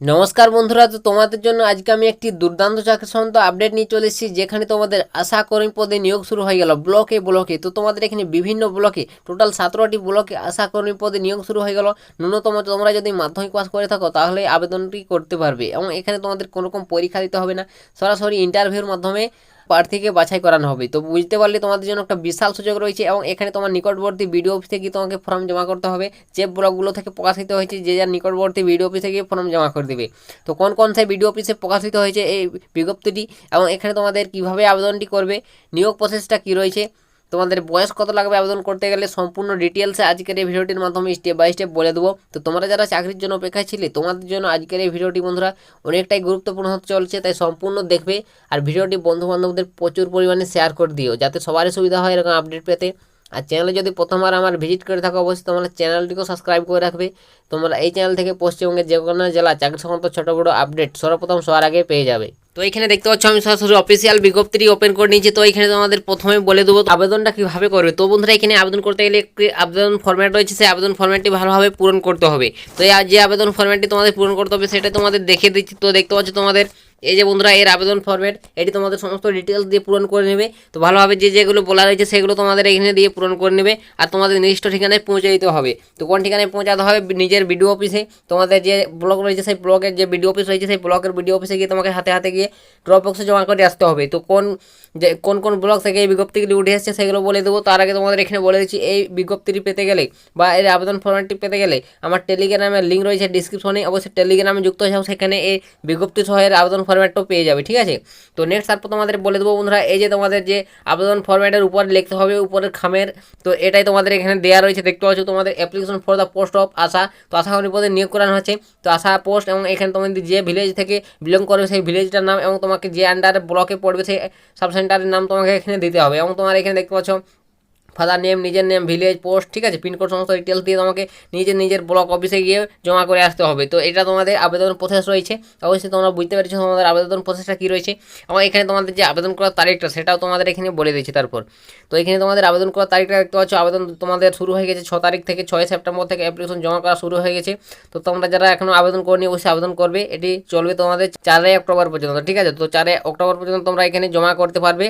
নমস্কার বন্ধুরা, তো তোমাদের জন্য আজকে আমি একটি দুর্দান্ত চাকরি সম্বন্ধ আপডেট নিয়ে চলে এসেছি, যেখানে তোমাদের আশা কর্মী পদে নিয়োগ শুরু হয়ে গেল ব্লকে ব্লকে। তো তোমাদের এখানে বিভিন্ন ব্লকে টোটাল 17টি ব্লকে আশা কর্মী পদে নিয়োগ শুরু হয়ে গেল। ন্যূনতম তোমরা যদি মাধ্যমিক পাস করে থাকো তাহলে আবেদনটি করতে পারবে, এবং এখানে তোমাদের কোনো রকম পরীক্ষা দিতে হবে না, সরাসরি ইন্টারভিউর মাধ্যমে প্রার্থীকে বাছাই করানো হবে। তো বুঝতে পারলে তোমাদের জন্য একটা বিশাল সুযোগ রয়েছে, এবং এখানে তোমার নিকটবর্তী বিডিও অফিসে গিয়ে তোমাকে ফর্ম জমা করতে হবে। যে ব্লকগুলো থেকে প্রকাশিত হয়েছে, যে যার নিকটবর্তী বিডিও অফিসে গিয়ে ফর্ম জমা করে দেবে। তো কোন কোন সেই বিডিও অফিসে প্রকাশিত হয়েছে এই বিজ্ঞপ্তিটি, এবং এখানে তোমাদের কিভাবে আবেদনটি করবে, নিয়োগ প্রসেসটা কী রয়েছে, তোমাদের বয়স কত লাগবে আবেদন করতে গেলে, সম্পূর্ণ ডিটেলসে আজকের এই ভিডিওটির মাধ্যমে স্টেপ বাই স্টেপ বলে দেবো। তো তোমরা যারা চাকরির জন্য অপেক্ষায় ছিলে, তোমাদের জন্য আজকের এই ভিডিওটি বন্ধুরা অনেকটাই গুরুত্বপূর্ণ হতে চলছে, তাই সম্পূর্ণ দেখবে। আর ভিডিওটি বন্ধু বান্ধবদের প্রচুর পরিমাণে শেয়ার করে দিও, যাতে সবারই সুবিধা হয় এরকম আপডেট পেতে। আর চ্যানেলে যদি প্রথমবার আমার ভিজিট করে থাকো, অবশ্যই তোমরা চ্যানেলটিকেও সাবস্ক্রাইব করে রাখবে। তোমরা এই চ্যানেল থেকে পশ্চিমবঙ্গের যে কোনো জেলা চাকরি সংক্রান্ত ছোটো বড়ো আপডেট সর্বপ্রথম সবার আগে পেয়ে যাবে। তো এখানে দেখতে পাচ্ছ আমি সরাসরি অফিসিয়াল বিজ্ঞপ্তিটি ওপেন করে নিয়েছি। তো এখানে তোমাদের প্রথমে বলে দেবো আবেদনটা কীভাবে করবে। তো বন্ধুরা, এখানে আবেদন করতে গেলে একটি আবেদন ফরম্যাট রয়েছে, সেই আবেদন ফরম্যাটটি ভালোভাবে পূরণ করতে হবে। তো এই যে আবেদন ফরম্যাটটি তোমাদের পূরণ করতে হবে সেটা তোমাদের দেখিয়ে দিচ্ছি। তো দেখতে পাচ্ছ তোমাদের এই যে বন্ধুরা, এর আবেদন ফরম্যাট, এটি তোমাদের সমস্ত ডিটেলস দিয়ে পূরণ করে নেবে। তো ভালোভাবে যেগুলো বলা রয়েছে সেগুলো তোমাদের এখানে দিয়ে পূরণ করে নেবে, আর তোমাদের নির্দিষ্ট ঠিকানায় পৌঁছে দিতে হবে। তো কোন ঠিকানায় পৌঁছাতে হবে, নিজের বিডিও অফিসে, তোমাদের যে ব্লক রয়েছে সেই ব্লকের যে বিডিও অফিস রয়েছে সেই ব্লকের বিডিও অফিসে গিয়ে তোমাকে হাতে হাতে গিয়ে ড্রপ বক্সে জমা করে আসতে হবে। তো কোন ব্লক থেকে এই বিজ্ঞপ্তিগুলি উঠে এসেছে সেগুলো বলে দেবো। তার আগে তোমাদের এখানে বলে দিচ্ছি, এই বিজ্ঞপ্তিটি পেতে গেলে বা এর আবেদন ফর্মটি পেতে গেলে আমার টেলিগ্রামের লিঙ্ক রয়েছে ডিসক্রিপশনে, অবশ্যই টেলিগ্রামে যুক্ত হয়ে যাও, সেখানে এই বিজ্ঞপ্তি সহ এর আবেদন ফর্ম্যাটটাও পেয়ে যাবে, ঠিক আছে। তো নেক্সট তারপর তোমাদের বলে দেবো বন্ধুরা, এই যে তোমাদের যে আবেদন ফর্ম্যাটের উপরে লিখতে হবে উপরের খামের, তো এটাই তোমাদের এখানে দেওয়া রয়েছে, দেখতে পাচ্ছ তোমাদের application for the post of Asha. তো আশা কর্মী পদে নিয়োগ করানো হচ্ছে, তো আশা পোস্ট, এবং এখানে তোমাদের যে ভিলেজ থেকে বিলং করবে সেই ভিলেজটার নাম, এবং তোমাকে যে আন্ডারে ব্লকে পড়বে সেই সাব সেন্টারের নাম তোমাকে এখানে দিতে হবে। এবং তোমার এখানে দেখতে পাচ্ছ ফাদার নেম, নিজের নেম, ভিলেজ, পোস্ট, ঠিক আছে, পিনকোড, সমস্ত ডিটেলস দিয়ে তোমাকে নিজের ব্লক অফিসে গিয়ে জমা করে আসতে হবে। তো এটা তোমাদের আবেদন প্রসেস রয়েছে। অবশ্যই তোমরা বুঝতে পেরেছো তোমাদের আবেদন প্রসেসটা কী রয়েছে, এবং এখানে তোমাদের যে আবেদন করার তারিখটা সেটাও তোমাদের এখানে বলে দিচ্ছি। তারপর তো এখানে তোমাদের আবেদন করার তারিখটা দেখতে পাচ্ছ, আবেদন তোমাদের শুরু হয়ে গেছে 6 তারিখ থেকে, 6 সেপ্টেম্বর থেকে অ্যাপ্লিকেশন জমা করা শুরু হয়ে গেছে। তো তোমরা যারা এখনও আবেদন করনি অবশ্যই আবেদন করবে, এটি চলবে তোমাদের 4 অক্টোবর পর্যন্ত, ঠিক আছে। তো 4 অক্টোবর পর্যন্ত তোমরা এখানে জমা করতে পারবে।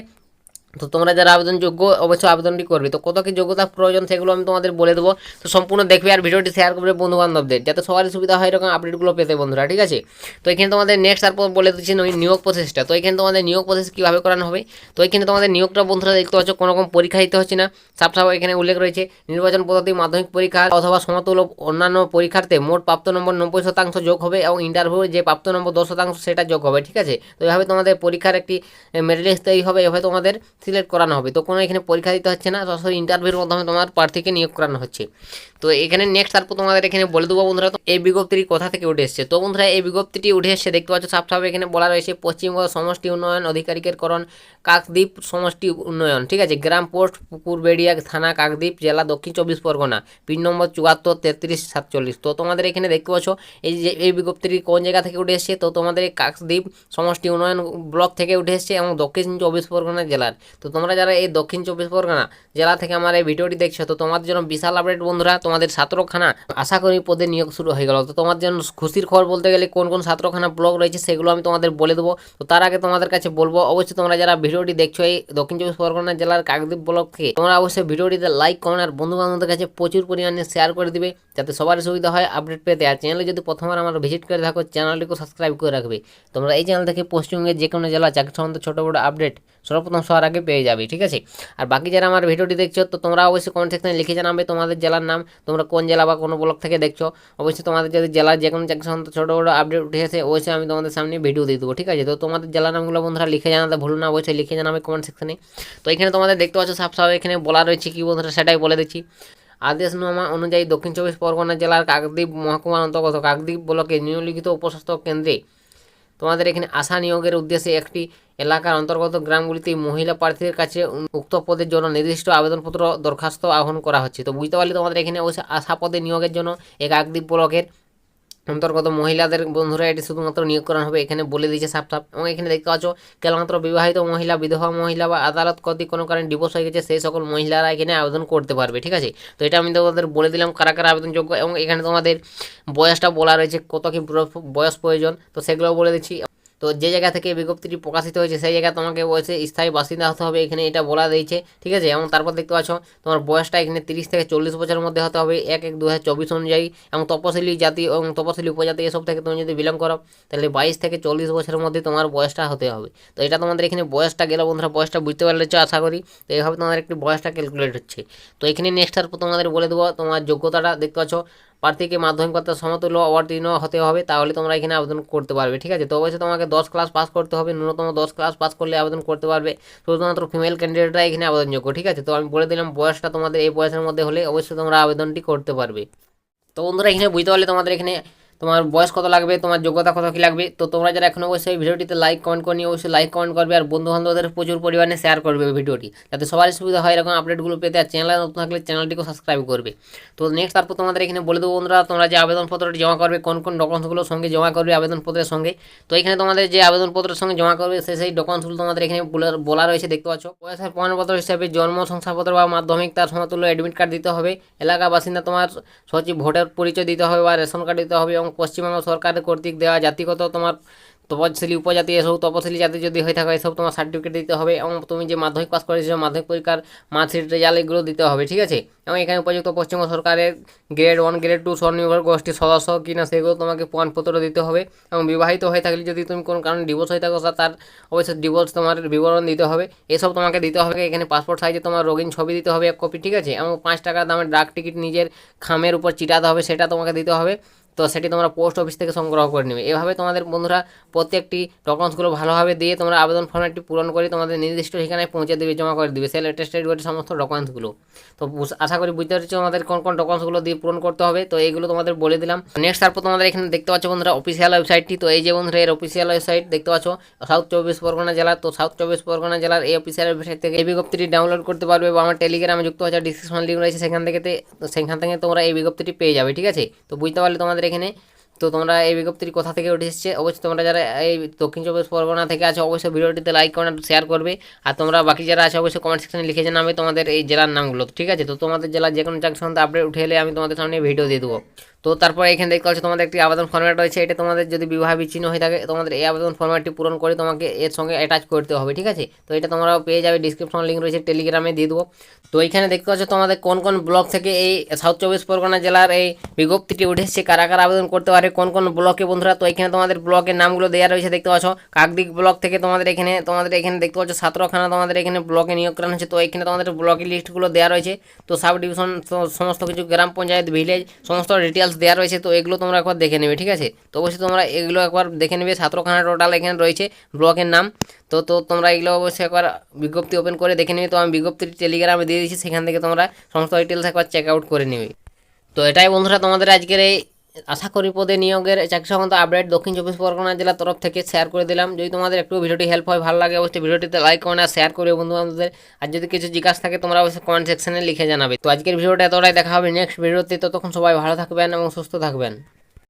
তো তোমরা যারা আবেদনযোগ্য অবশ্যই আবেদনটি করবে। তো কত কী যোগ্যতা প্রয়োজন সেগুলো আমি তোমাদের বলে দেবো। তো সম্পূর্ণ দেখবে আর ভিডিওটি শেয়ার করবে বন্ধু বান্ধবদের, যাতে সবারই সুবিধা হয় এরকম আপডেটগুলো পেতে বন্ধুরা, ঠিক আছে। তো এখানে তোমাদের নেক্সট তারপর বলে দিচ্ছি নিয়োগ প্রসেসটা। তো এখানে তোমাদের নিয়োগ প্রসেস কীভাবে করানো হবে। তো এখানে তোমাদের নিয়োগটা বন্ধুরা দেখতে পাচ্ছ, কোনো রকম পরীক্ষা দিতে হচ্ছে না, সাফ এখানে উল্লেখ রয়েছে নির্বাচন পদ্ধতি মাধ্যমিক পরীক্ষা অথবা সমতুল্য অন্যান্য পরীক্ষার্থে মোট প্রাপ্ত নম্বর 90% যোগ হবে, এবং ইন্টারভিউ যে প্রাপ্ত নম্বর 10% সেটা যোগ হবে, ঠিক আছে। তো এভাবে তোমাদের পরীক্ষার একটি মেরিট লিস্ট তৈরি হবে, এভাবে তোমাদের সিলেক্ট করানো হবে। তো কোনো এখানে পরীক্ষা দিতে হচ্ছে না, সরাসরি ইন্টারভিউর মাধ্যমে তোমার প্রার্থীকে নিয়োগ করানো হচ্ছে। তো এখানে নেক্সট তারপর তোমাদের এখানে বলে দেবো বন্ধুরা, তো এই বিজ্ঞপ্তিটি কোথা থেকে উঠে এসেছে। তো বন্ধুরা, এই বিজ্ঞপ্তিটি উঠে এসেছে দেখতে পাচ্ছ সাফ এখানে বলা রয়েছে পশ্চিমবঙ্গ সমষ্টি উন্নয়ন আধিকারিকের করণ কাকদ্বীপ সমষ্টি উন্নয়ন, ঠিক আছে, গ্রাম পোস্ট পুকুরবেড়িয়া থানা কাকদ্বীপ জেলা দক্ষিণ 24 পরগনা, পিন নম্বর 74 33 47। তো তোমাদের এখানে দেখতে পাচ্ছ এই যে এই বিজ্ঞপ্তিটি কোন জায়গা থেকে উঠে এসেছে। তো তোমাদের এই কাকদ্বীপ সমষ্টি উন্নয়ন ব্লক থেকে উঠে এসেছে, এবং দক্ষিণ 24 পরগনা জেলার। তো তোমরা যারা এই দক্ষিণ 24 পরগনা জেলা থেকে আমার এই ভিডিওটি দেখছো, তো তোমাদের জন্য বিশাল আপডেট বন্ধুরা, তোমাদের 17খানা আশা করি পদে নিয়োগ শুরু হয়ে গেল। তো তোমার জন্য খুশির খবর বলতে গেলে কোন 17খানা ব্লক রয়েছে সেগুলো আমি তোমাদের বলে দেবো। তো তার আগে তোমাদের কাছে বলবো, অবশ্যই তোমরা যারা ভিডিওটি দেখছো এই দক্ষিণ 24 পরগনা জেলার কাকদ্বীপ ব্লক থেকে, তোমরা অবশ্যই ভিডিওটিতে লাইক কমেন্ট আর বন্ধু বান্ধবদের কাছে প্রচুর পরিমাণে শেয়ার করে দিবে, যাতে সবারই সুবিধা হয় আপডেট পেতে। আর চ্যানেলে যদি প্রথমবার আমার ভিজিট করে থাকো, চ্যানেলটিকে সাবস্ক্রাইব করে রাখবে। তোমরা এই চ্যানেল থেকে পশ্চিমবঙ্গের যে কোনো জেলা চাকরি সম্বন্ধে ছোটো বড়ো আপডেট সর্বপ্রথম সবার আগে পেয়ে যাবে, ঠিক আছে। আর বাকি যারা আমার ভিডিওটি দেখছো, তো তোমরা অবশ্যই কমেন্ট সেকশনে লিখে জানাবে তোমাদের জেলার নাম, তোমরা কোন জেলা বা কোনো ব্লক থেকে দেখছো। অবশ্যই তোমাদের যদি জেলার যে কোনো চাকরি সম্বন্ধে ছোটো বড়ো আপডেট উঠে আসে, অবশ্যই আমি তোমাদের সামনে ভিডিও দিয়ে দেবো, ঠিক আছে। তো তোমাদের জেলার নামগুলো বন্ধুরা লিখে জানাতে ভুলো না, অবশ্যই লিখে জানাবে কমেন্ট সেকশনে। তো এখানে তোমাদের দেখতে পাচ্ছ সাফ এখানে বলা রয়েছে কি বন্ধুরা, সেটাই বলে দিচ্ছি। আদেশনামা অনুযায়ী দক্ষিণ 24 পরগনা জেলার কাকদ্বীপ মহকুমার অন্তর্গত কাকদ্বীপ ব্লকে নিম্নলিখিত উপস্বাস্থ্য কেন্দ্রে তোমাদের এখানে আশা নিয়োগের উদ্দেশ্যে একটি এলাকার অন্তর্গত গ্রামগুলিতে মহিলা প্রার্থীদের কাছে উক্ত পদের জন্য নির্দিষ্ট আবেদনপত্র দরখাস্ত আহ্বান করা হচ্ছে। তো বুঝতে পারলে তোমাদের এখানে অবশ্যই আশা পদে নিয়োগের জন্য এক কাকদ্বীপ ব্লকের অন্তর্গত মহিলাদের বন্ধুরা এটি শুধুমাত্র নিয়োগ করা হবে, এখানে বলে দিয়েছে সাফ সাফ। এবং এখানে দেখতে পাচ্ছ কেবলমাত্র বিবাহিত মহিলা, বিধবা মহিলা বা আদালত কর্তৃক কোনো কারণে ডিভোর্স হয়ে গেছে সেই সকল মহিলারা এখানে আবেদন করতে পারবে, ঠিক আছে। তো এটা আমি তোমাদের বলে দিলাম কারা কারা আবেদনযোগ্য, এবং এখানে তোমাদের বয়সটা বলা রয়েছে, কত কি বয়স প্রয়োজন, তো সেগুলোও বলে দিচ্ছি। তো যে জায়গা থেকে বিজ্ঞপ্তিটি প্রকাশিত হয়েছে সেই জায়গায় তোমাকে বলছে স্থায়ী বাসিন্দা হতে হবে, এখানে এটা বলা দিয়েছে, ঠিক আছে। এবং তারপর দেখতে পাচ্ছ তোমার বয়সটা এখানে 30 থেকে 40 বছরের মধ্যে হতে হবে 1/1/2024 অনুযায়ী। এবং তপশিলি জাতি এবং তপশিলি উপজাতি এসব থেকে তুমি যদি বিলং করো তাহলে 22 থেকে 40 বছরের মধ্যে তোমার বয়সটা হতে হবে। তো এটা তোমাদের এখানে বয়সটা গেল বন্ধুরা, বয়সটা বুঝতে পারলেছ আশা করি। তো এইভাবে তোমাদের একটি বয়সটা ক্যালকুলেট হচ্ছে। তো এখানে নেক্সট আর তোমাদের বলে দেবো তোমার যোগ্যতাটা দেখতে পাচ্ছ প্রার্থীকে মাধ্যমিক পাত্র সমতুল্য অবতীর্ণ হতে হবে, তাহলে তোমরা এখানে আবেদন করতে পারবে, ঠিক আছে। তো অবশ্যই তোমাকে 10 ক্লাস পাস করতে হবে, ন্যূনতম 10 ক্লাস পাস করলে আবেদন করতে পারবে। শুধুমাত্র ফিমেল ক্যান্ডিডেটরা এখানে আবেদনযোগ্য, ঠিক আছে। তো আমি বলে দিলাম বয়সটা তোমাদের এই বয়সের মধ্যে হলে অবশ্যই তোমরা আবেদনটি করতে পারবে। তো বন্ধুরা এখানে বুঝতে পারলে তোমাদের এখানে তোমার বয়স কত লাগবে, তোমার যোগ্যতা কত কী লাগবে। তো তোমরা যারা এখন অবশ্যই ভিডিওটিতে লাইক কমেন্ট করে নিয়ে অবশ্যই লাইক কমেন্ট করবে আর বন্ধু বান্ধবদের প্রচুর পরিমাণে শেয়ার করবে ভিডিওটি, যাতে সবারই সুবিধা হয় এরকম আপডেটগুলো পেতে। আর চ্যানেলে নতুন থাকলে চ্যানেলটিকে সাবস্ক্রাইব করবে। তো নেক্সট তারপর তোমাদের এখানে বলে দেবো বন্ধুরা তোমরা যে আবেদনপত্রটি জমা করবে কোন কোন ডকুমেন্টসগুলোর সঙ্গে জমা করবে আবেদনপত্রের সঙ্গে। তো এখানে তোমাদের যে আবেদনপত্রের সঙ্গে জমা করবে সেই ডকুমেন্টসগুলো তোমাদের এখানে বলা রয়েছে, দেখতে পাচ্ছ। বয়সের প্রমাণপত্র হিসাবে জন্ম শংসাপত্র বা মাধ্যমিক তার সমতুল্য অ্যাডমিট কার্ড দিতে হবে। এলাকা বাসিন্দা তোমার সচিব ভোটার পরিচয় দিতে হবে বা রেশন কার্ড দিতে হবে। এবং পশ্চিমবঙ্গ সরকার কর্তৃক দেওয়া জাতিগত তোমার তপশিলি উপজাতি এসব তপশিলি জাতি যদি হয়ে থাকে এসব তোমার সার্টিফিকেট দিতে হবে। এবং তুমি যে মাধ্যমিক পাস করেছো মাধ্যমিক পরীক্ষার মার্কশিট রেজাল্ট এগুলো দিতে হবে, ঠিক আছে। এবং এখানে উপযুক্ত পশ্চিমবঙ্গ সরকারের গ্রেড 1 গ্রেড 2 স্বনির্ভর গোষ্ঠীর সদস্য কিনা সেগুলো তোমাকে প্রমাণপত্র দিতে হবে। এবং বিবাহিত হয়ে থাকলে যদি তুমি কোনো কারণে ডিভোর্স হয়ে থাকো তার অবশ্যই ডিভোর্স তোমার বিবরণ দিতে হবে, এসব তোমাকে দিতে হবে। এখানে পাসপোর্ট সাইজে তোমার রঙিন ছবি দিতে হবে 1 কপি, ঠিক আছে। এবং 5 টাকা দামের ডাক টিকিট নিজের খামের উপর চিটাতে হবে, সেটা তোমাকে দিতে হবে। তো সেটি তোমরা পোস্ট অফিস থেকে সংগ্রহ করে নেবে। এভাবে তোমাদের বন্ধুরা প্রত্যেকটি ডকুমেন্টসগুলো ভালোভাবে দিয়ে তোমরা আবেদন ফর্মটি পূরণ করে তোমাদের নির্দিষ্ট ঠিকানায় পৌঁছে দেবে, জমা করে দেবে সেই লেটেস্টেড সমস্ত ডকুমেন্টসগুলো। তো আশা করি বুঝতে পারছো আমাদের কোন কোন ডকুমেন্টসগুলো দিয়ে পূরণ করতে হবে। তো এইগুলো তোমাদের বলে দিলাম। নেক্সট তারপর তোমাদের এখানে দেখতে পাচ্ছ বন্ধুরা অফিসিয়াল ওয়েবসাইটটি। তো এই যে বন্ধুরা এর অফিসিয়াল ওয়েবসাইট দেখতে পাচ্ছ সাউথ 24 পরগনা জেলা। তো সাউথ 24 পরগনা জেলার এই অফিসিয়াল ওয়েবসাইট থেকে এই বিজ্ঞপ্তিটি ডাউনলোড করতে পারবে বা আমার টেলিগ্রামে যুক্ত আছে, ডিসক্রিপশন লিঙ্ক রয়েছে সেখান থেকে তোমরা এই বিজ্ঞপ্তিটি পেয়ে যাবে, ঠিক আছে। তো বুঝতে পারলে তোমাদের এখানে তো তোমরা এই বিজ্ঞপ্তিটি কোথা থেকে উঠে এসেছে অবশ্যই তোমরা যারা এই দক্ষিণ চব্বিশ পরগনা থেকে আছো অবশ্যই ভিডিওটিতে লাইক কমেন্ট শেয়ার করবে। আর তোমরা বাকি যারা আছে অবশ্যই কমেন্ট সেকশনে লিখে জানাবে তোমাদের এই জেলার নামগুলো, ঠিক আছে। তো তোমাদের জেলার যে কোনো চাকরি সম্বন্ধে আপডেট উঠে এলে আমি তোমাদের সামনে ভিডিও দিয়ে দেবো। তো তারপর এখানে দেখতে পাচ্ছ তোমাদের একটি আবেদন ফর্ম্যাট রয়েছে, এটা তোমাদের যদি বিবাহ বিচ্ছিন্ন হয়ে থাকে তোমাদের এই আবেদন ফর্ম্যাটটি পূরণ করে তোমাকে এর সঙ্গে অ্যাটাচ করতে হবে, ঠিক আছে। তো এটা তোমরা পেয়ে যাবে, ডিসক্রিপশন লিঙ্ক রয়েছে, টেলিগ্রামে দিয়ে দেবো। তো এইখানে দেখতে পাচ্ছ তোমাদের কোন কোন ব্লক থেকে এই সাউথ 24 পরগনা জেলার এই বিজ্ঞপ্তিটি উঠে এসেছে, কারা কারা আবেদন করতে পারে কোন কোন ব্লকে বন্ধুরা। তো এখানে তোমাদের ব্লকের নামগুলো দেওয়া রয়েছে, দেখতে পাচ্ছ কাকদ্বীপ ব্লক থেকে তোমাদের এখানে দেখতে পাচ্ছ 17খানা তোমাদের এখানে ব্লকে নিয়োগ করানো হচ্ছে। তো এখানে তোমাদের ব্লকের লিস্টগুলো দেওয়া রয়েছে। তো সাব ডিভিশন সমস্ত কিছু গ্রাম পঞ্চায়েত ভিলেজ সমস্ত ডিটেলস দেওয়া রয়েছে। তো এগুলো তোমরা একবার দেখে নেবে, ঠিক আছে। তো অবশ্যই তোমরা এগুলো একবার দেখে নেবে, 17খানা টোটাল এখানে রয়েছে ব্লকের নাম। তো তোমরা এগুলো অবশ্যই একবার বিজ্ঞপ্তি ওপেন করে দেখে নেবে। তো আমি বিজ্ঞপ্তিটি টেলিগ্রামে দিয়ে দিচ্ছি, সেখান থেকে তোমরা সমস্ত ডিটেলস একবার চেক আউট করে নেবে। তো এটাই বন্ধুরা তোমাদের আজকের এই আশা করি পদে নিয়োগের চাকরি সংক্রান্ত আপডেট দক্ষিণ চব্বিশ পরগনা জেলার তরফ থেকে শেয়ার করে দিলাম। যদি তোমাদের একটু ভিডিওটি হেল্প হয় ভালো লাগে অবশ্যই ভিডিওটিতে লাইক কমেন্ট আর শেয়ার করবে বন্ধু বান্ধবদের। আর যদি কিছু জিজ্ঞাসা থাকে তোমরা অবশ্যই কমেন্ট সেকশনে লিখে জানাবে। তো আজকের ভিডিওটা এতটাই, দেখা হবে নেক্সট ভিডিওতে। ততক্ষণ সবাই ভালো থাকবেন এবং সুস্থ থাকবেন।